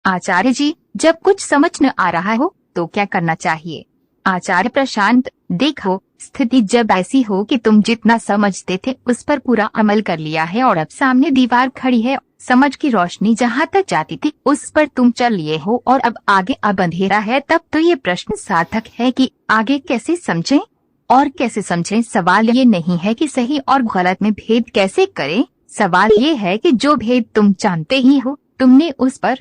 आचार्य जी, जब कुछ समझ न आ रहा हो तो क्या करना चाहिए? आचार्य प्रशांत, देखो, स्थिति जब ऐसी हो कि तुम जितना समझते थे उस पर पूरा अमल कर लिया है और अब सामने दीवार खड़ी है, समझ की रोशनी जहाँ तक जाती थी उस पर तुम चल लिए हो और अब आगे अब अंधेरा है, तब तो ये प्रश्न सार्थक है कि आगे कैसे समझें और कैसे समझें। सवाल ये नहीं है कि सही और गलत में भेद कैसे करें, सवाल ये है कि जो भेद तुम जानते ही हो तुमने उस पर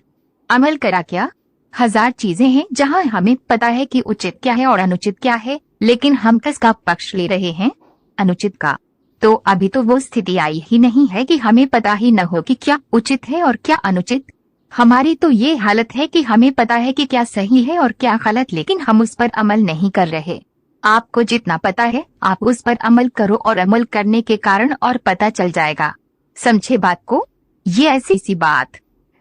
अमल करा क्या? हजार चीजें हैं जहां हमें पता है कि उचित क्या है और अनुचित क्या है, लेकिन हम किसका पक्ष ले रहे हैं? अनुचित का। तो अभी तो वो स्थिति आई ही नहीं है कि हमें पता ही न हो कि क्या उचित है और क्या अनुचित। हमारी तो ये हालत है कि हमें पता है कि क्या सही है और क्या गलत, लेकिन हम उस पर अमल नहीं कर रहे। आपको जितना पता है आप उस पर अमल करो और अमल करने के कारण और पता चल जाएगा। समझे बात को? ये ऐसी सी बात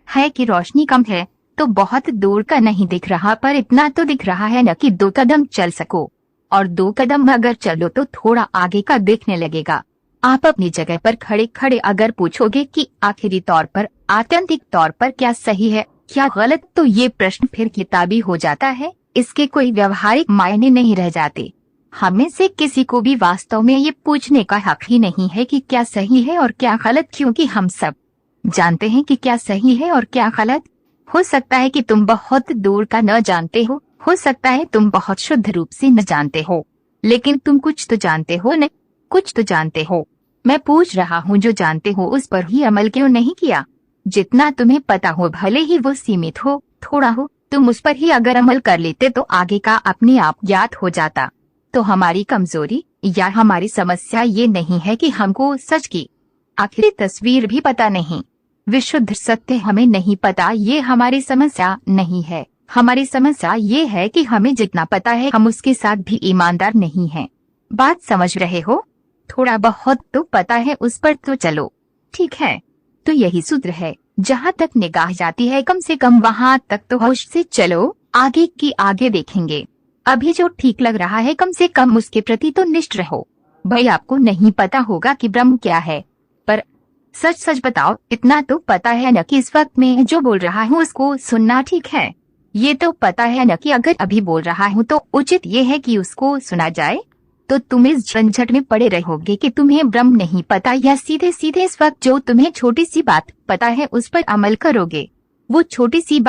है कि रोशनी कम है तो बहुत दूर का नहीं दिख रहा, पर इतना तो दिख रहा है न कि 2 कदम चल सको, और 2 कदम अगर चलो तो थोड़ा आगे का दिखने लगेगा। आप अपनी जगह पर खड़े खड़े अगर पूछोगे कि आखिरी तौर पर, आत्यंतिक तौर पर क्या सही है क्या गलत, तो ये प्रश्न फिर किताबी हो जाता है, इसके कोई व्यवहारिक मायने नहीं रह जाते। हमें से किसी को भी वास्तव में ये पूछने का हक ही नहीं है कि क्या सही है और क्या गलत, क्योंकि हम सब जानते हैं कि क्या सही है और क्या गलत। हो सकता है कि तुम बहुत दूर का न जानते हो सकता है तुम बहुत शुद्ध रूप से न जानते हो, लेकिन तुम कुछ तो जानते हो न, कुछ तो जानते हो। मैं पूछ रहा हूँ, जो जानते हो उस पर ही अमल क्यों नहीं किया? जितना तुम्हें पता हो भले ही वो सीमित हो, थोड़ा हो, तुम उस पर ही अगर अमल कर लेते तो आगे का अपने आप ज्ञात हो जाता। तो हमारी कमजोरी या हमारी समस्या ये नहीं है कि हमको सच की आखिरी तस्वीर भी पता नहीं, विशुद्ध सत्य हमें नहीं पता, ये हमारी समस्या नहीं है। हमारी समस्या ये है कि हमें जितना पता है हम उसके साथ भी ईमानदार नहीं हैं। बात समझ रहे हो? थोड़ा बहुत तो पता है उस पर तो चलो, ठीक है। तो यही सूत्र है, जहाँ तक निगाह जाती है कम से कम वहाँ तक तो होश से चलो, आगे की आगे देखेंगे। अभी जो ठीक लग रहा है कम से कम उसके प्रति तो निष्ठ रहो। भाई आपको नहीं पता होगा कि ब्रह्म क्या है, पर सच सच बताओ, इतना तो पता है न कि इस वक्त में जो बोल रहा हूँ उसको सुनना ठीक है? ये तो पता है न कि अगर अभी बोल रहा हूँ तो उचित ये है कि उसको सुना जाए? तो तुम इस झंझट में पड़े रहोगे कि तुम्हें ब्रह्म नहीं पता, या सीधे सीधे इस वक्त जो तुम्हें छोटी सी बात पता है उस पर अमल करोगे। वो छोटी सी बात